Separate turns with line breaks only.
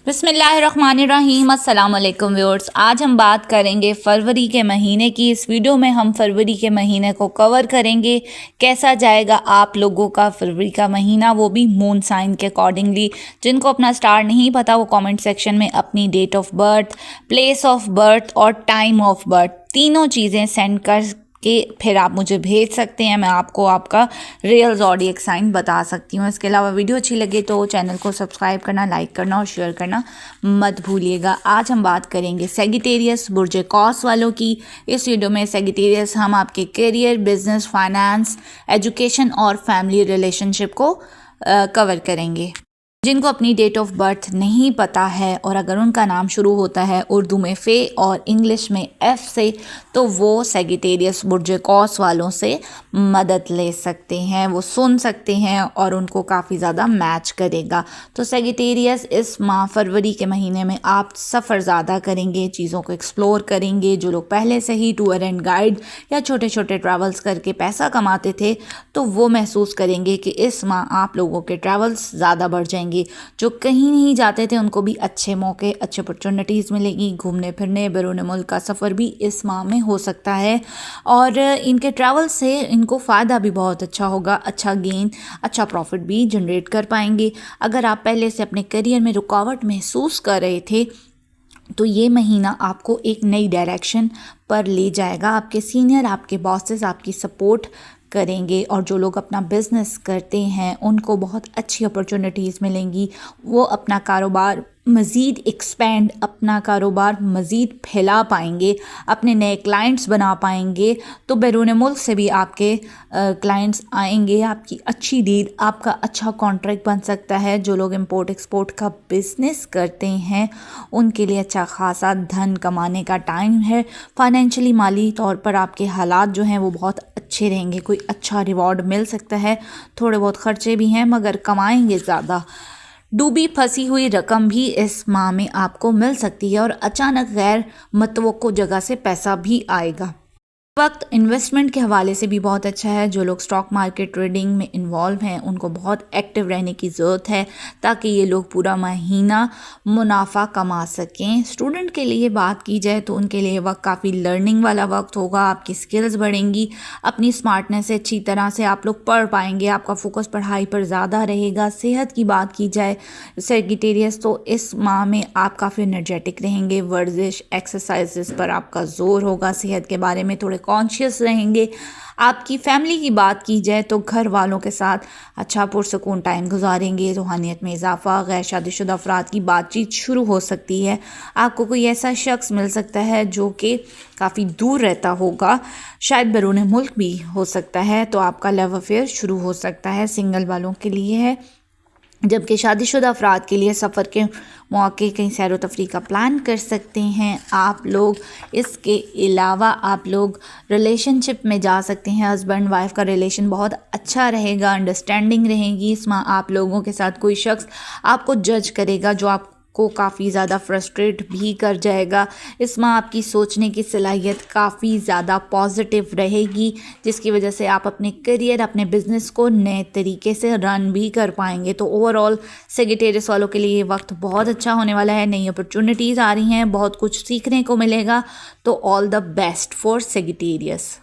बिस्मिल्लाहिर्रहमानिर्रहीम। अस्सलाम वालेकुम व्यूअर्स। आज हम बात करेंगे फरवरी के महीने की। इस वीडियो में हम फरवरी के महीने को कवर करेंगे, कैसा जाएगा आप लोगों का फरवरी का महीना, वो भी मून साइन के अकॉर्डिंगली। जिनको अपना स्टार नहीं पता वो कमेंट सेक्शन में अपनी date of birth, place of birth और टाइम ऑफ बर्थ तीनों चीज़ें सेंड कर के फिर आप मुझे भेज सकते हैं। मैं आपको आपका रियल ज़ोडिएक साइन बता सकती हूँ। इसके अलावा वीडियो अच्छी लगे तो चैनल को सब्सक्राइब करना, लाइक करना और शेयर करना मत भूलिएगा। आज हम बात करेंगे सेजिटेरियस बुर्ज कौस वालों की। इस वीडियो में सेजिटेरियस हम आपके करियर, बिजनेस, फाइनेंस, एजुकेशन और फैमिली रिलेशनशिप को कवर करेंगे। जिनको अपनी डेट ऑफ बर्थ नहीं पता है और अगर उनका नाम शुरू होता है उर्दू में फ़े और इंग्लिश में एफ़ से, तो वो सेजिटेरियस बुर्ज कौस वालों से मदद ले सकते हैं, वो सुन सकते हैं और उनको काफ़ी ज़्यादा मैच करेगा। तो सेजिटेरियस इस माह फरवरी के महीने में आप सफ़र ज़्यादा करेंगे, चीज़ों को एक्सप्लोर करेंगे। जो लोग पहले से ही टूर एंड गाइड या छोटे छोटे ट्रैवल्स करके पैसा कमाते थे तो वो महसूस करेंगे कि इस माह आप लोगों के ट्रैवल्स ज़्यादा बढ़ जाएंगे। जो कहीं नहीं जाते थे उनको भी अच्छे मौके, अच्छे अपॉर्चुनिटीज़ मिलेगी। घूमने फिरने, बैरून मुल्क का सफ़र भी इस माह में हो सकता है और इनके ट्रैवल से इनको फ़ायदा भी बहुत अच्छा होगा, अच्छा गेन, अच्छा प्रॉफिट भी जनरेट कर पाएंगे। अगर आप पहले से अपने करियर में रुकावट महसूस कर रहे थे तो ये महीना आपको एक नई डायरेक्शन पर ले जाएगा। आपके सीनियर, आपके बॉसेस आपकी सपोर्ट करेंगे और जो लोग अपना बिजनेस करते हैं उनको बहुत अच्छी अपॉर्चुनिटीज़ मिलेंगी। वो अपना कारोबार मज़ीद एक्सपेंड, अपना कारोबार मज़ीद फैला पाएंगे, अपने नए क्लाइंट्स बना पाएंगे। तो बैरून मुल्क से भी आपके क्लाइंट्स आएंगे, आपकी अच्छी डील, आपका अच्छा कॉन्ट्रैक्ट बन सकता है। जो लोग इंपोर्ट एक्सपोर्ट का बिज़नेस करते हैं उनके लिए अच्छा खासा धन कमाने का टाइम है। फाइनेंशियली, माली तौर पर आपके हालात जो हैं वो बहुत अच्छे रहेंगे। कोई अच्छा रिवॉर्ड मिल सकता है, थोड़े बहुत खर्चे भी हैं मगर कमाएंगे ज़्यादा। डूबी फंसी हुई रकम भी इस माह में आपको मिल सकती है और अचानक गैर मुतवक्को जगह से पैसा भी आएगा। वक्त इन्वेस्टमेंट के हवाले से भी बहुत अच्छा है। जो लोग स्टॉक मार्केट ट्रेडिंग में इन्वॉल्व हैं उनको बहुत एक्टिव रहने की ज़रूरत है ताकि ये लोग पूरा महीना मुनाफा कमा सकें। स्टूडेंट के लिए बात की जाए तो उनके लिए वक्त काफ़ी लर्निंग वाला वक्त होगा। आपकी स्किल्स बढ़ेंगी, अपनी स्मार्टनेस से अच्छी तरह से आप लोग पढ़ पाएंगे, आपका फोकस पढ़ाई पर ज़्यादा रहेगा। सेहत की बात की जाए सेजिटेरियस तो इस माह में आप काफ़ी एनर्जेटिक रहेंगे। वर्जिश, एक्सरसाइजेस पर आपका जोर होगा, सेहत के बारे में थोड़े कॉन्शियस रहेंगे। आपकी फैमिली की बात की जाए तो घर वालों के साथ अच्छा पुरसकून टाइम गुजारेंगे। रूहानियत में इजाफा, गैर शादीशुदा अफराद की बातचीत शुरू हो सकती है। आपको कोई ऐसा शख्स मिल सकता है जो कि काफ़ी दूर रहता होगा, शायद बैरून मुल्क भी हो सकता है, तो आपका लव अफेयर शुरू हो सकता है। सिंगल वालों के लिए है, जबकि शादीशुदा अफराद के लिए सफ़र के मौके, कहीं सैर व तफरीह का प्लान कर सकते हैं आप लोग। इसके अलावा आप लोग रिलेशनशिप में जा सकते हैं। हस्बैंड वाइफ का रिलेशन बहुत अच्छा रहेगा, अंडरस्टैंडिंग रहेगी। इस माह आप लोगों के साथ कोई शख्स आपको जज करेगा जो आप को काफ़ी ज़्यादा फ्रस्ट्रेट भी कर जाएगा। इस माह आपकी सोचने की सलाहियत काफ़ी ज़्यादा पॉजिटिव रहेगी जिसकी वजह से आप अपने करियर, अपने बिजनेस को नए तरीके से रन भी कर पाएंगे। तो ओवरऑल सेजिटेरियस वालों के लिए ये वक्त बहुत अच्छा होने वाला है। नई अपॉर्चुनिटीज़ आ रही हैं, बहुत कुछ सीखने को मिलेगा। तो all the best for Sagittarius.